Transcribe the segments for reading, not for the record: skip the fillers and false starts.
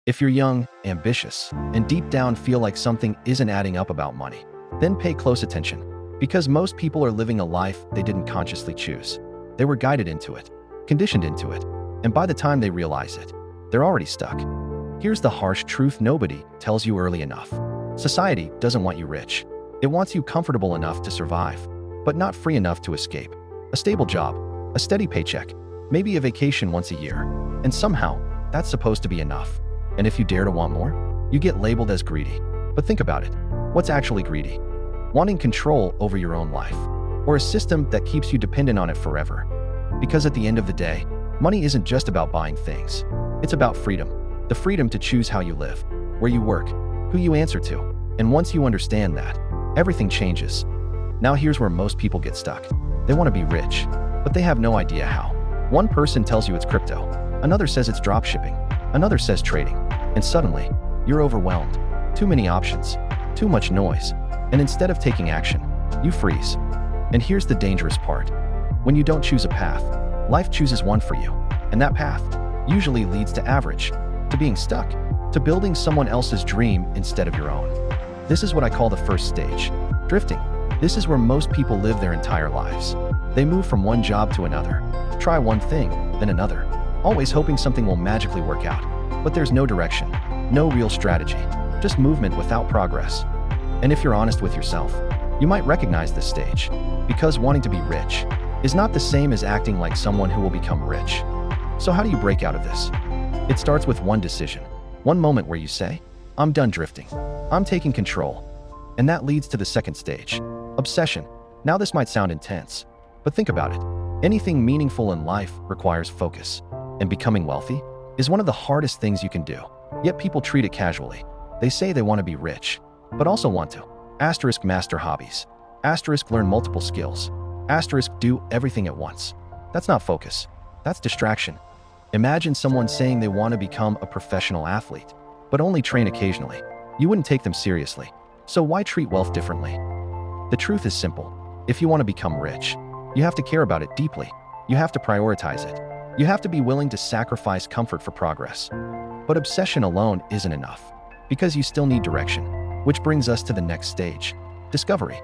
If you're young, ambitious, and deep down feel like something isn't adding up about money, then pay close attention, because most people are living a life they didn't consciously choose. They were guided into it, conditioned into it, and by the time they realize it, they're already stuck. Here's the harsh truth nobody tells you early enough. Society doesn't want you rich. It wants you comfortable enough to survive, but not free enough to escape. A stable job, a steady paycheck, maybe a vacation once a year, and somehow that's supposed to be enough. And if you dare to want more, you get labeled as greedy. But think about it. What's actually greedy? Wanting control over your own life, or a system that keeps you dependent on it forever. Because at the end of the day, money isn't just about buying things. It's about freedom. The freedom to choose how you live, where you work, who you answer to. And once you understand that, everything changes. Now here's where most people get stuck. They want to be rich, but they have no idea how. One person tells you it's crypto, another says it's drop shipping, another says trading, and suddenly, you're overwhelmed. Too many options, too much noise, and instead of taking action, you freeze. And here's the dangerous part. When you don't choose a path, life chooses one for you, and that path usually leads to average, to being stuck, to building someone else's dream instead of your own. This is what I call the first stage, drifting. This is where most people live their entire lives. They move from one job to another, try one thing, then another, always hoping something will magically work out. But there's no direction, no real strategy, just movement without progress. And if you're honest with yourself, you might recognize this stage, because wanting to be rich is not the same as acting like someone who will become rich. So how do you break out of this? It starts with one decision, one moment where you say, I'm done drifting, I'm taking control. And that leads to the second stage, obsession. Now this might sound intense, but think about it. Anything meaningful in life requires focus, and becoming wealthy is one of the hardest things you can do. Yet people treat it casually. They say they want to be rich, but also want to. Asterisk master hobbies. Asterisk learn multiple skills. Asterisk do everything at once. That's not focus. That's distraction. Imagine someone saying they want to become a professional athlete, but only train occasionally. You wouldn't take them seriously. So why treat wealth differently? The truth is simple. If you want to become rich, you have to care about it deeply. You have to prioritize it. You have to be willing to sacrifice comfort for progress. But obsession alone isn't enough, because you still need direction, which brings us to the next stage, discovery.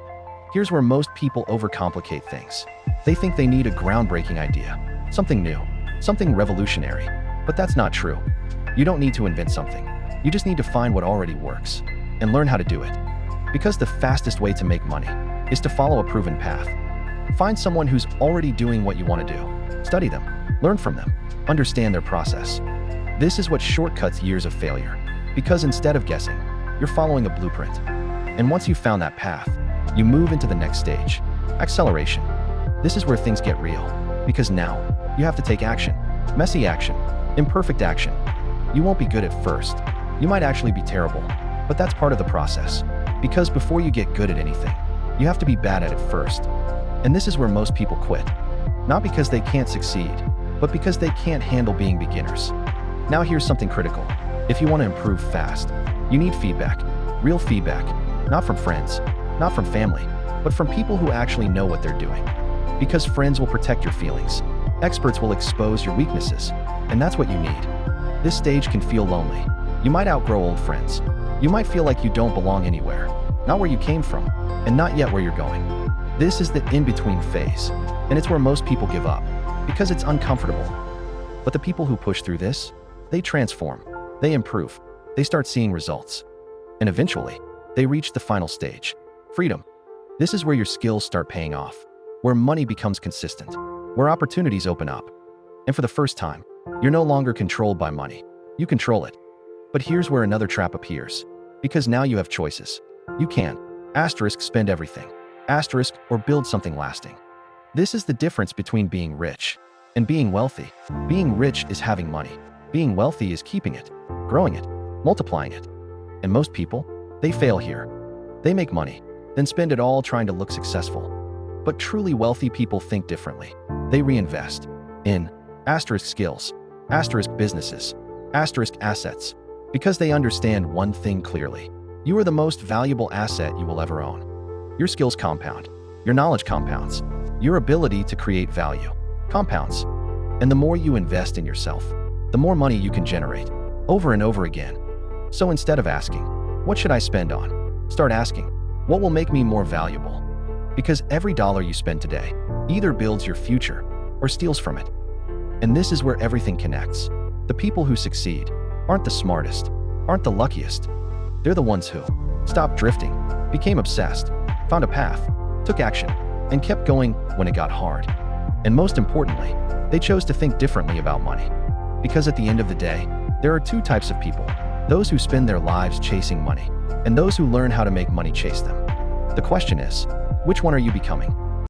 Here's where most people overcomplicate things. They think they need a groundbreaking idea, something new, something revolutionary. But that's not true. You don't need to invent something. You just need to find what already works and learn how to do it. Because the fastest way to make money is to follow a proven path. Find someone who's already doing what you want to do. Study them, learn from them, understand their process. This is what shortcuts years of failure, because instead of guessing, you're following a blueprint. And once you've found that path, you move into the next stage, acceleration. This is where things get real, because now you have to take action, messy action, imperfect action. You won't be good at first. You might actually be terrible, but that's part of the process. Because before you get good at anything, you have to be bad at it first. And this is where most people quit. Not because they can't succeed, but because they can't handle being beginners. Now here's something critical. If you want to improve fast, you need feedback, real feedback, not from friends, not from family, but from people who actually know what they're doing. Because friends will protect your feelings. Experts will expose your weaknesses, and that's what you need. This stage can feel lonely. You might outgrow old friends. You might feel like you don't belong anywhere, not where you came from, and not yet where you're going. This is the in-between phase, and it's where most people give up, because it's uncomfortable. But the people who push through this, they transform, they improve, they start seeing results. And eventually, they reach the final stage, freedom. This is where your skills start paying off, where money becomes consistent, where opportunities open up. And for the first time, you're no longer controlled by money. You control it. But here's where another trap appears, because now you have choices. You can, asterisk, spend everything, asterisk, or build something lasting. This is the difference between being rich and being wealthy. Being rich is having money. Being wealthy is keeping it, growing it, multiplying it. And most people, they fail here. They make money, then spend it all trying to look successful. But truly wealthy people think differently. They reinvest in asterisk skills, asterisk businesses, asterisk assets, because they understand one thing clearly. You are the most valuable asset you will ever own. Your skills compound. Your knowledge compounds. Your ability to create value compounds. And the more you invest in yourself, the more money you can generate. over and over again. So instead of asking, what should I spend on? Start asking, what will make me more valuable? Because every dollar you spend today either builds your future or steals from it. And this is where everything connects. The people who succeed aren't the smartest, aren't the luckiest. They're the ones who stopped drifting, became obsessed, found a path, took action, and kept going when it got hard. And most importantly, they chose to think differently about money. Because at the end of the day, there are two types of people: those who spend their lives chasing money, and those who learn how to make money chase them. The question is, which one are you becoming?